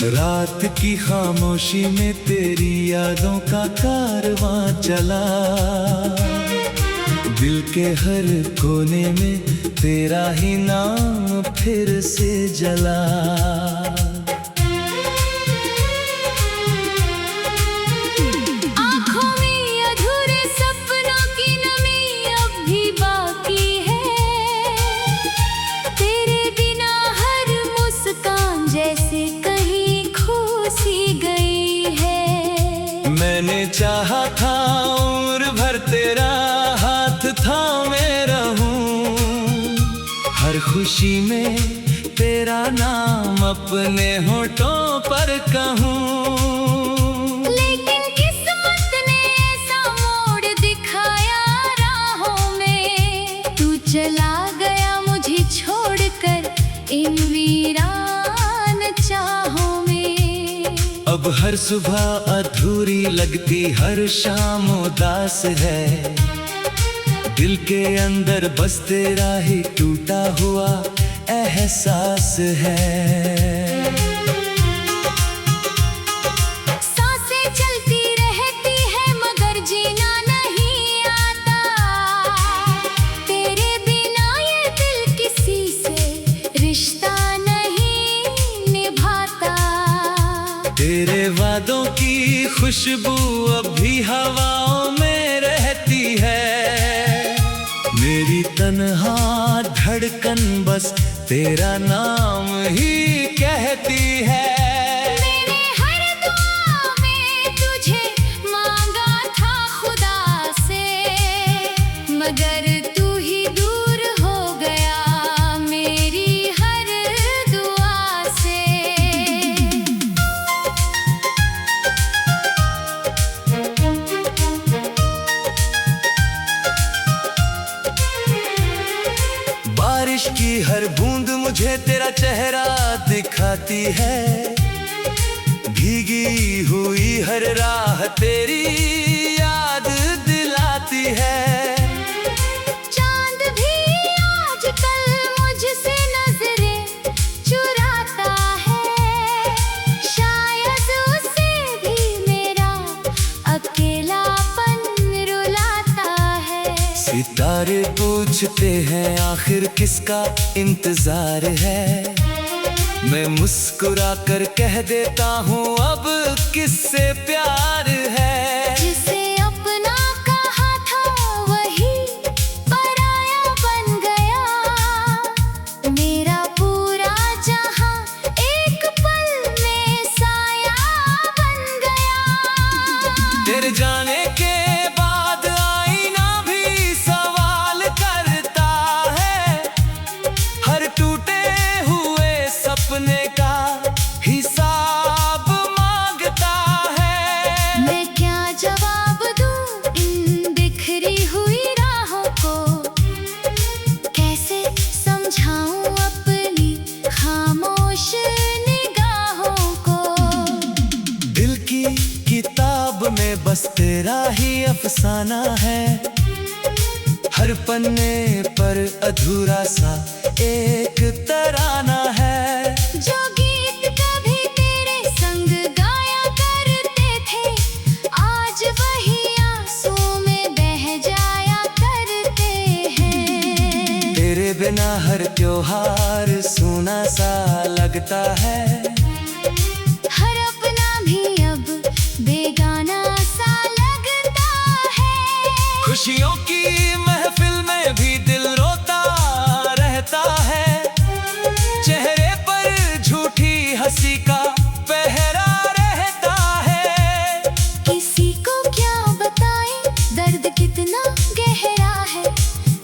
रात की खामोशी में तेरी यादों का कारवां चला, दिल के हर कोने में तेरा ही नाम फिर से जला। आँखों में अधूरे सपनों की नमी अब भी बाकी है, तेरे बिना हर मुस्कान जैसे कहीं खो सी गई है। मैंने चाहा था उम्र भर तेरा हाथ थामे रहूं, हर खुशी में तेरा नाम अपने होठों पर कहूं। लेकिन किस्मत ने ऐसा मोड़ दिखाया राहों में, तू चला गया मुझे छोड़कर इन वीरान चाहों में। अब हर सुबह अधूरी लगती, हर शाम उदास है, दिल के अंदर बस तेरा ही टूटा हुआ एहसास है। सांसें चलती रहती है मगर जीना नहीं आता, तेरे बिना ये दिल किसी से रिश्ता नहीं निभाता। तेरे वादों की खुशबू अब भी हवाओं में रहती है, मेरी तन्हा धड़कन बस तेरा नाम ही कहती है। मैंने हर दुआ में तुझे मांगा था खुदा से, मगर तू ही दूर हो गया मेरी हर दुआ से। बारिश की हर बूंद मुझे तेरा चेहरा दिखाती है, भीगी हुई हर राह तेरी याद दिलाती है। चांद भी आजकल मुझसे नजरें चुराता है, शायद उसे भी मेरा अकेलापन रुलाता है। सितारे पूछते हैं आखिर किसका इंतजार है, मैं मुस्कुरा कर कह देता हूँ अब किससे प्यार है। जिसे अपना कहा था वही पराया बन गया, मेरा पूरा जहां एक पल में साया बन गया। तेरे जाने के बाद आईना भी सवाल करता है, हर टूटे हुए सपने का हिसाब मांगता है। मैं क्या जवाब दूं इन बिखरी हुई राहों को, कैसे समझाऊं अपनी खामोश निगाहों को। दिल की किताब में बस तेरा ही अफसाना है, हर पन्ने पर अधूरा सा एक तराना है। जो गीत कभी तेरे संग गाया करते थे, आज वही आंसू में बह जाया करते हैं। तेरे बिना हर त्योहार सूना सा लगता है, हर अपना भी अब बेगाना सा लगता है। खुशियों की महफिल में भी दिल रोता रहता है, चेहरे पर झूठी हंसी का पहरा रहता है। किसी को क्या बताएं दर्द कितना गहरा है,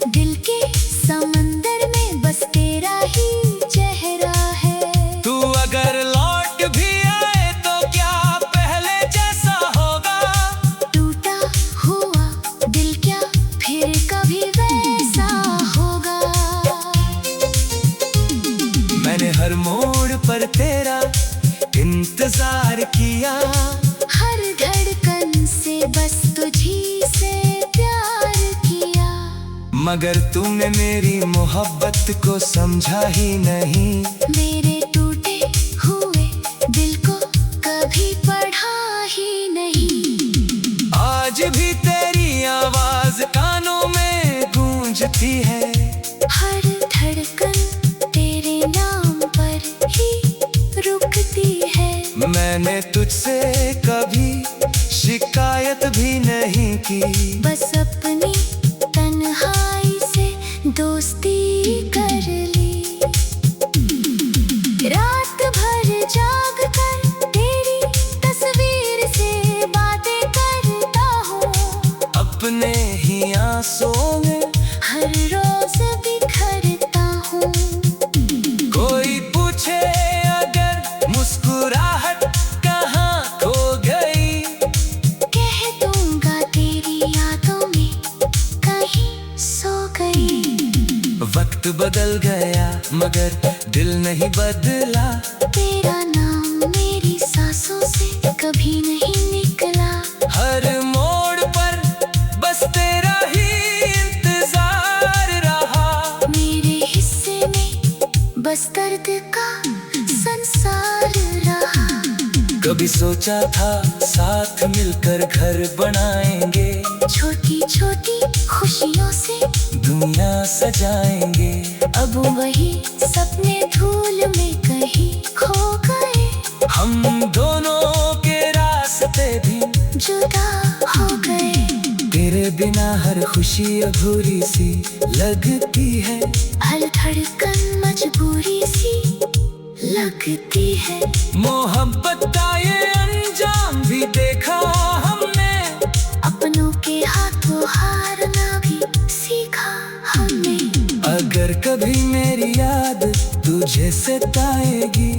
दिल के समंदर में बस तेरा ही चेहरा है। तू अगर लौट भी आए तो क्या पहले जैसा होगा, टूटा हुआ दिल क्या फिर कभी वैसा होगा। मैंने हर मोड़ पर तेरा इंतजार किया, हर धड़कन से बस तुझी से प्यार किया। मगर तूने मेरी मोहब्बत को समझा ही नहीं, मेरे टूटे हुए दिल को मैंने तुझसे कभी शिकायत भी नहीं की। बस अपनी तन्हाई से दोस्ती कर ली। रात भर जाग कर तेरी तस्वीर से बातें करता हूँ। अपने ही आंसुओं में हर रोज बिखरता हूँ। कोई पूछे अगर मुस्कुराहट कहाँ खो गई, कह दूंगा तेरी यादों में कहीं सो गई। वक्त बदल गया मगर दिल नहीं बदला। तेरा नाम मेरी सांसों से कभी नहीं निकला। हर मोड़ पर बस तेरा ही इंतजार रहा। मेरे हिस्से में बस दर्द का संसार रहा। कभी सोचा था साथ मिलकर घर बनाएंगे, छोटी छोटी खुशियों से दुनिया सजाएंगे। अब वही सपने धूल में कहीं खो गए। हम दोनों के रास्ते भी जुदा हो गए। तेरे बिना हर खुशी अधूरी सी लगती है। हर धड़कन मजबूरी सी लगती है। मोहब्बत का ये अंजाम भी देखा हमने, अपनों के हाथों हारना भी सीखा हमने। अगर कभी मेरी याद तुझे सताएगी,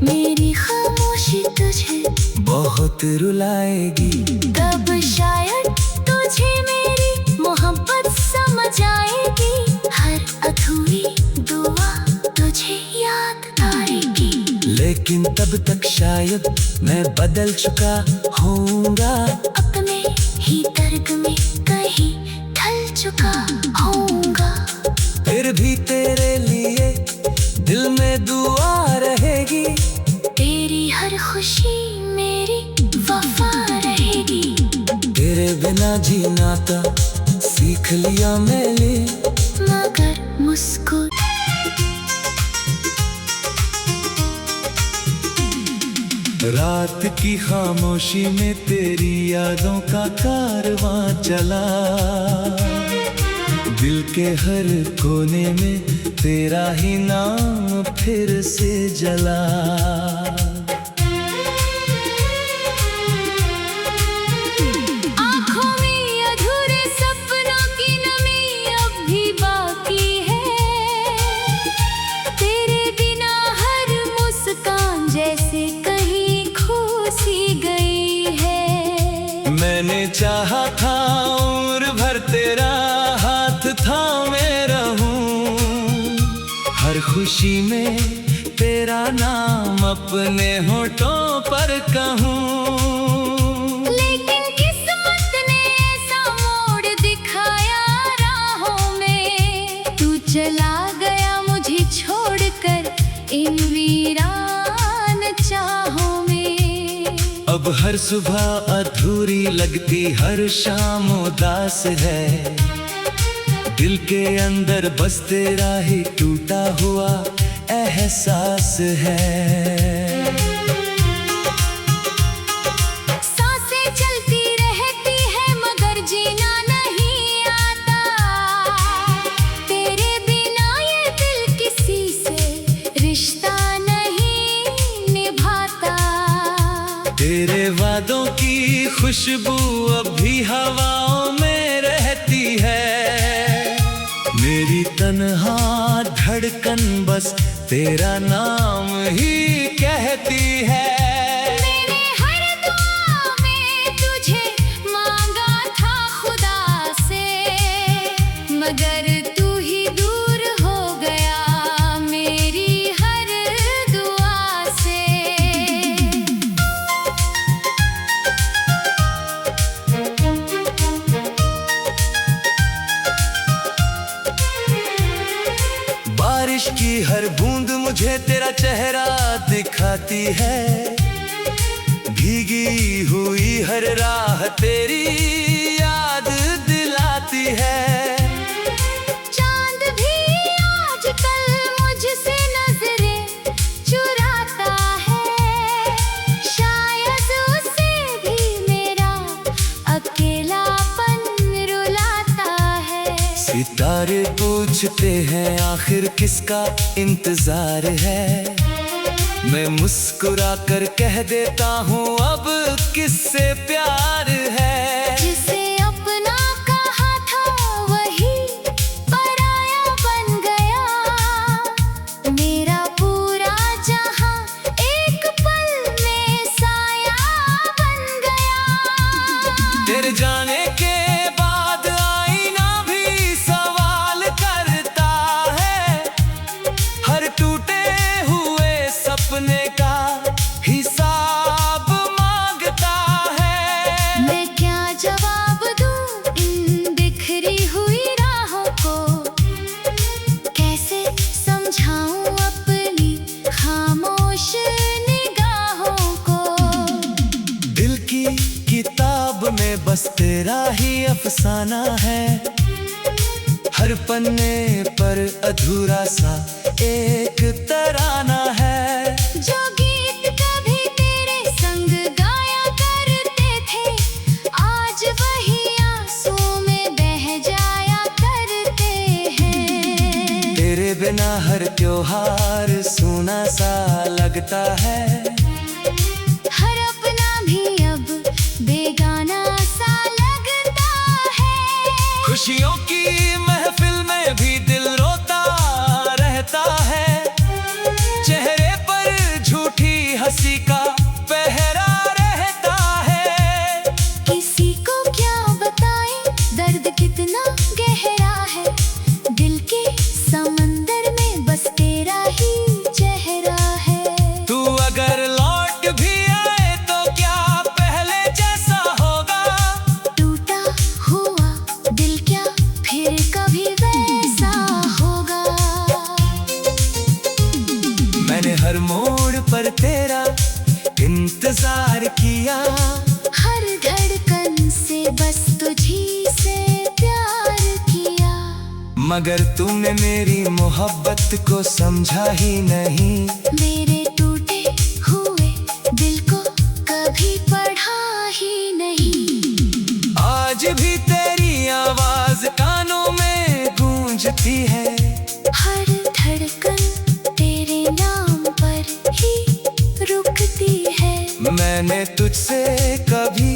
मेरी खामोशी तुझे बहुत रुलाएगी। तब शायद तुझे मेरी मोहब्बत समझ आएगी। हर अधूरी दुआ तुझे याद आएगी। लेकिन तब तक शायद मैं बदल चुका होऊंगा। अपने ही दर्द में कहीं ढल चुका होऊंगा। फिर भी तेरे लिए दिल में दुआ रहेगी। तेरी हर खुशी मेरी वफा रहेगी। तेरे बिना जीना था सीख लिया मैंने, मगर मुस्कुरा रात की खामोशी में तेरी यादों का कारवां चला। दिल के हर कोने में तेरा ही नाम फिर से जला। आँखों में अधूरे सपनों की नमी अब भी बाकी है। तेरे बिना हर मुस्कान जैसे कहीं खो सी गई है। मैंने चाहा था उम्र भर तेरा हाथ थामे रहूं। हर खुशी में तेरा नाम अपने होठों पर कहूं। लेकिन किस्मत ने ऐसा मोड़ दिखाया राहों में। तू चला गया मुझे छोड़कर इन वीरान चाहों में। अब हर सुबह अधूरी लगती, हर शाम उदास है। दिल के अंदर बस तेरा ही टूटा हुआ एहसास है। सांसें चलती रहती है मगर जीना नहीं आता। तेरे बिना ये दिल किसी से रिश्ता नहीं निभाता। तेरे वादों की खुशबू अब भी हवाओं में रहती है। मेरी तन्हा धड़कन बस तेरा नाम ही कहती है। मैंने हर दुआ में तुझे मांगा था खुदा से, मगर तू ही दूर हो गया मेरी हर दुआ से। बारिश की हर बूंद मुझे तेरा चेहरा दिखाती है। भीगी हुई हर राह तेरी याद दिलाती है। चांद भी आजकल मुझसे नजरें चुराता है। तारे पूछते हैं आखिर किसका इंतजार है। मैं मुस्कुरा कर कह देता हूँ अब किससे प्यार है। जिसे अपना कहा था वही पराया बन गया। मेरा पूरा जहां एक पल में साया बन गया। तेरे जाने के बाद आईना भी सवाल करता है। हर टूटे हुए सपने का हिसाब मांगता है। मैं क्या जवाब दूं इन बिखरी हुई राहों को। कैसे समझाऊं अपनी खामोश निगाहों को। दिल की किताब में बस तेरा ही अफसाना है। हर पन्ने पर अधूरा सा एक तराना है। जो गीत कभी तेरे संग गाया करते थे आज वही आंसू में बह जाया करते हैं। तेरे बिना हर त्योहार सूना सा लगता है। हर अपना भी अब बेगाना सा लगता है। खुशियों की महफिल में भी दिल रोता रहता है। चेहरे पर झूठी हंसी का पहरा रहता है। किसी को क्या बताएं दर्द कितना गहरा है। दिल के समंदर में बस तेरा ही चेहरा है। तू अगर लौट भी आए तो क्या पहले जैसा होगा। टूटा हुआ दिल क्या फिर कभी वैसा होगा। मैंने हर मोड़ पर तेरा इंतजार किया। हर धड़कन से बस तुझी से प्यार किया। मगर तूने मेरी मोहब्बत को समझा ही नहीं। मेरे टूटे हुए दिल को कभी पढ़ा ही नहीं। आज भी तेरी आवाज कानों में गूंजती है। हर धड़कन तेरे नाम पर ही रुकती है। मैंने तुझसे कभी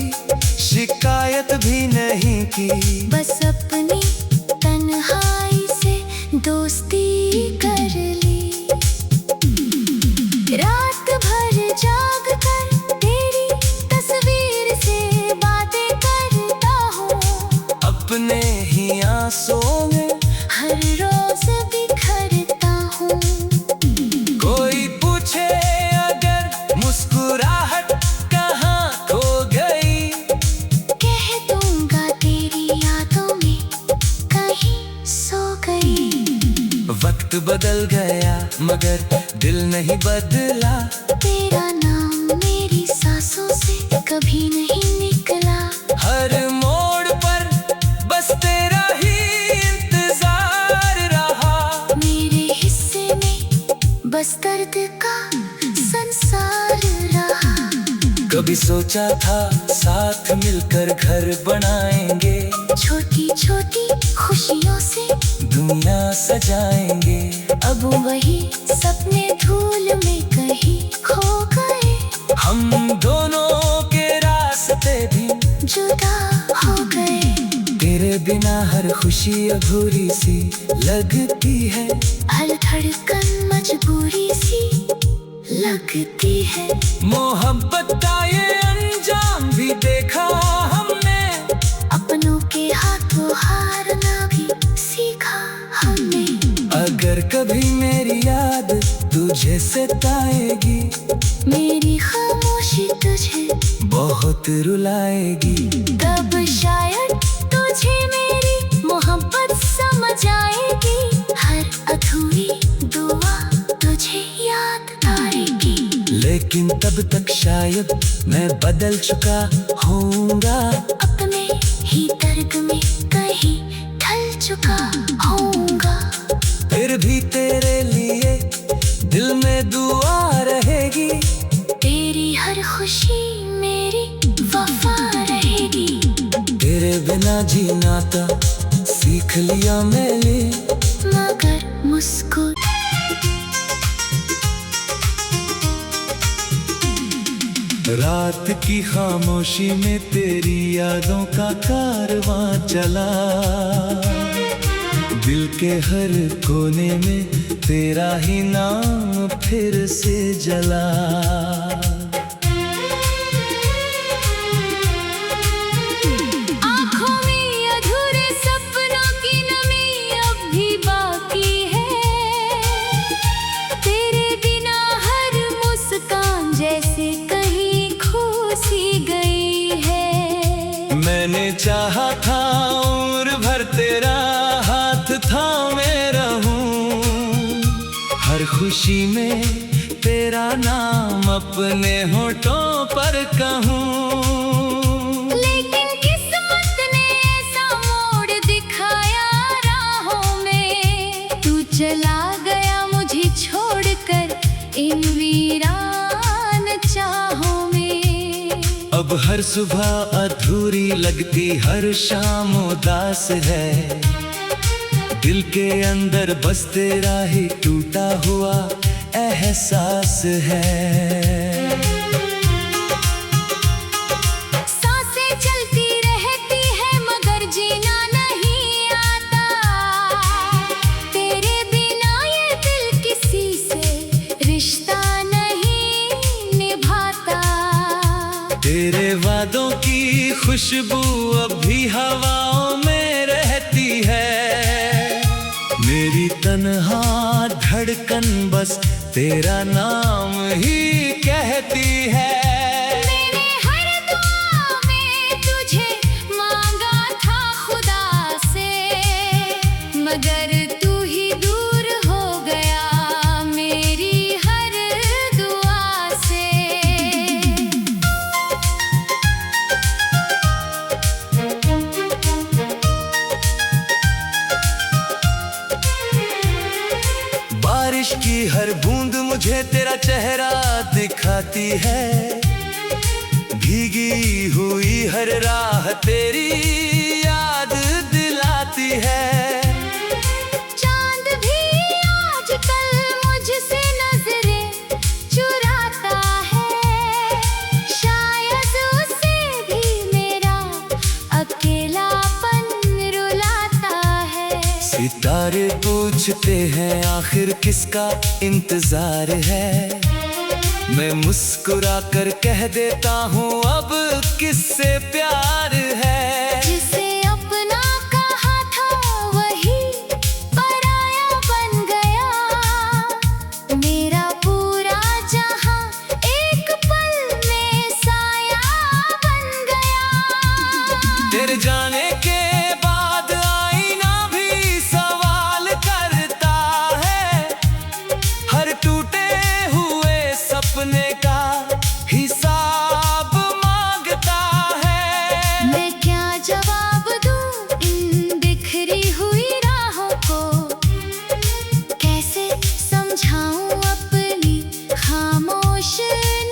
शिकायत भी नहीं की। बस अपनी तन्हाई से दोस्ती कर ली। रात भर जाग कर तेरी तस्वीर से बातें करता हूँ। अपने ही आंसुओं में हर रोज बिखरता हूँ। कोई पूछे अगर मुस्कुराहट कहाँ खो गई। कह दूंगा तेरी यादों में कहीं सो गई। वक्त बदल गया मगर दिल नहीं बदला। तेरा नाम मेरी सांसों से कभी नहीं निकला। हर मोड़ पर बस तेरा ही इंतजार रहा। मेरे हिस्से में बस दर्द का संसार रहा। कभी सोचा था साथ मिलकर घर बनाएंगे। छोटी छोटी खुशियों से दुनिया सजाएंगे। अब वही सपने धूल में कहीं खो गए। हम दोनों के रास्ते भी जुदा हो गए। तेरे बिना हर खुशी अधूरी सी लगती है। हर धड़कन मजबूरी सी लगती है। मोहब्बत का ये अंजाम भी देखा हमने। अपनों के हाथों हारना भी सीखा हमने। अगर कभी मेरी याद तुझे सताएगी। मेरी खामोशी तुझे बहुत रुलाएगी। तब शायद तुझे मेरी मोहब्बत समझ आएगी। हर अधूरी दुआ तुझे याद आएगी। लेकिन तब तक शायद मैं बदल चुका होऊंगा। अपने ही दर्द में कहीं ढल चुका होऊंगा। फिर भी तेरे लिए दिल में दुआ रहेगी। तेरी हर खुशी मेरी वफा रहेगी। तेरे बिना जीना तो सीख रख लिया मैंने, मगर मुस्कुरा रात की खामोशी में तेरी यादों का कारवां चला। दिल के हर कोने में तेरा ही नाम फिर से जला। आँखों में अधूरे सपनों की नमी अब भी बाकी है। तेरे बिना हर मुस्कान जैसे कहीं खो सी गई है। मैंने चाहा था उम्र भर तेरा हाथ थामे रहूं, हर खुशी में तेरा नाम अपने होठों पर कहूं। लेकिन किस्मत ने ऐसा मोड़ दिखाया राहों में, तू चला गया मुझे छोड़कर इन वीरान चाहों में। अब हर सुबह अधूरी लगती, हर शाम उदास है। दिल के अंदर बस तेरा ही टूटा हुआ एहसास है। सांसें चलती रहती है मगर जीना नहीं आता। तेरे बिना ये दिल किसी से रिश्ता नहीं निभाता। तेरे वादों की खुशबू अब भी हवाओं में रहती है। मेरी तन्हा धड़कन बस तेरा नाम ही कहती है। मैंने हर दुआ में तुझे मांगा था खुदा से, मगर तू ही दूर हो गया मेरी हर दुआ से। बारिश की हर बूंद मुझे तेरा चेहरा दिखाती है। भीगी हुई हर राह तेरी याद दिलाती है। चांद भी आजकल मुझसे नजरें चुराता है। शायद उसे भी मेरा अकेलापन रुलाता है। सितारे पूछते हैं आखिर किसका इंतजार है। मैं मुस्कुरा कर कह देता हूँ अब किससे प्यार है। जिसे अपना कहा था वही पराया बन गया। मेरा पूरा जहां एक पल में साया बन गया। तेरे जाने के बाद आईना भी सवाल करता है। हर टूटे हुए सपने का हिसाब मांगता है। मैं क्या जवाब दूं इन बिखरी हुई राहों को। कैसे समझाऊं अपनी खामोश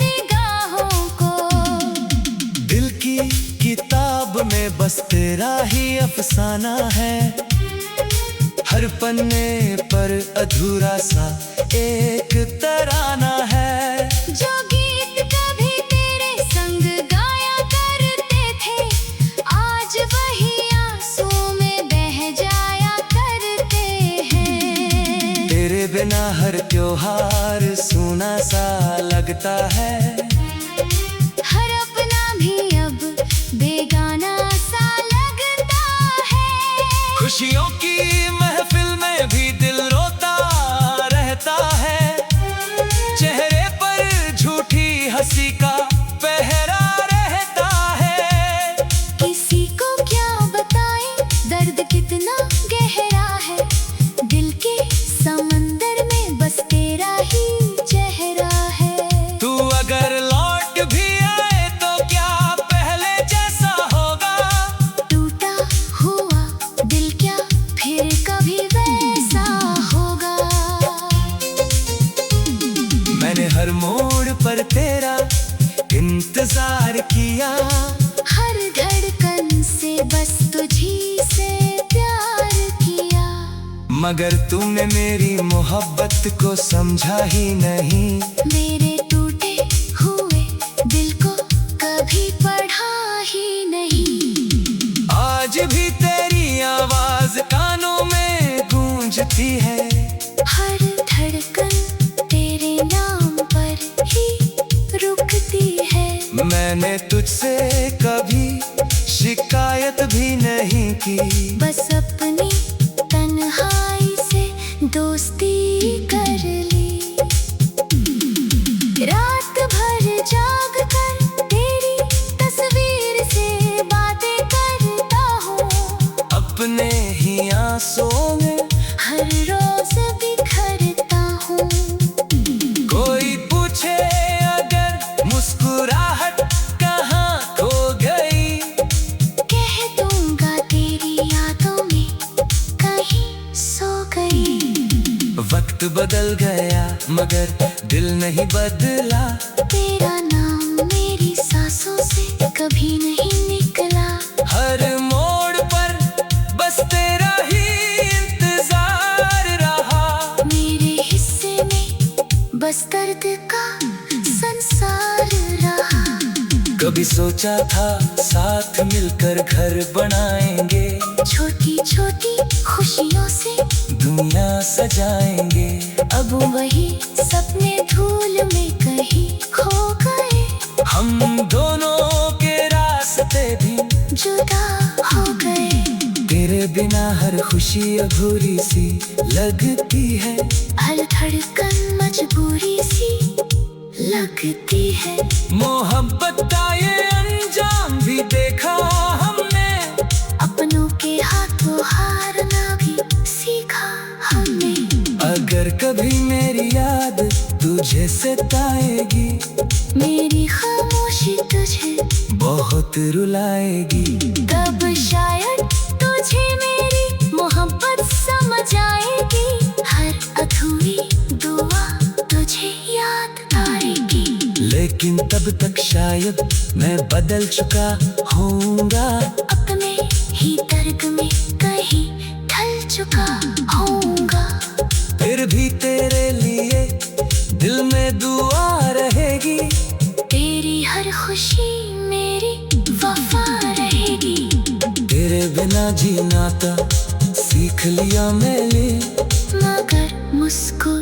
निगाहों को। दिल की किताब में बस तेरा ही अफसाना है। हर पन्ने पर अधूरा सा एक तराना है। जो गीत कभी तेरे संग गाया करते थे, आज वही आंसू में बह जाया करते हैं। तेरे बिना हर त्योहार सूना सा लगता है। हर अपना भी अब बेगाना सा लगता है। खुशियों की महफिल में भी दिल रोता रहता है। चेहरे पर झूठी हंसी का पहरा रहता है। किसी को क्या बताएं दर्द कितना गहरा है। दिल के समंदर में बस तेरा ही चेहरा है। तू अगर लौट भी आए तो क्या पहले जैसा होगा। टूटा हुआ दिल क्या फिर कभी वैसा होगा। मैंने हर मोड़ पर तेरा इंतजार किया। हर धड़कन से बस तुझी से प्यार मगर तुमने मेरी मोहब्बत को समझा ही नहीं। मेरे टूटे हुए दिल को कभी पढ़ा ही नहीं। आज भी तेरी आवाज कानों में गूंजती है। हर धड़कन तेरे नाम पर ही रुकती है। मैंने तुझसे कभी शिकायत भी नहीं की। बस अपनी तन्हाई से दोस्ती कर ली। रात भर जाग कर तेरी तस्वीर से बातें करता हूँ। अपने ही आंसुओं में हर रोज बिखरता हूँ। कोई पूछे अगर मुस्कुराहट कहाँ खो गई, कह दूंगा तेरी यादों में कहीं सो गई। वक्त बदल गया मगर दिल नहीं बदला। तेरा नाम मेरी सांसों से कभी नहीं निकला। हर मोड़ पर बस तेरा ही इंतजार रहा। मेरे हिस्से में बस दर्द का संसार रहा। कभी सोचा था साथ मिलकर घर बनाएंगे, छोटी छोटी खुशियों से दुनिया सजाएंगे। अब वही सपने धूल में कहीं खो गए। हम दोनों के रास्ते भी जुदा हो गए। तेरे बिना हर खुशी अधूरी सी लगती है। हर धड़कन मजबूरी सी लगती है। मोहब्बत का ये अंजाम भी देखा हमने। अपनों के हाथों हारना भी सीखा हमने। अगर कभी मेरी याद तुझे सताएगी, मेरी खामोशी तुझे बहुत रुलाएगी। तब शायद तुझे मेरी मोहब्बत समझ आएगी। हर अधूरी दुआ तुझे याद आएगी। लेकिन तब तक शायद मैं बदल चुका होऊंगा। अपने ही दर्द में कहीं ढल चुका होऊंगा। फिर भी तेरे लिए दिल में दुआ रहेगी। तेरी हर खुशी मेरी वफा रहेगी। तेरे बिना जीना था सीख लिया मैंने। मगर मुस्कुरा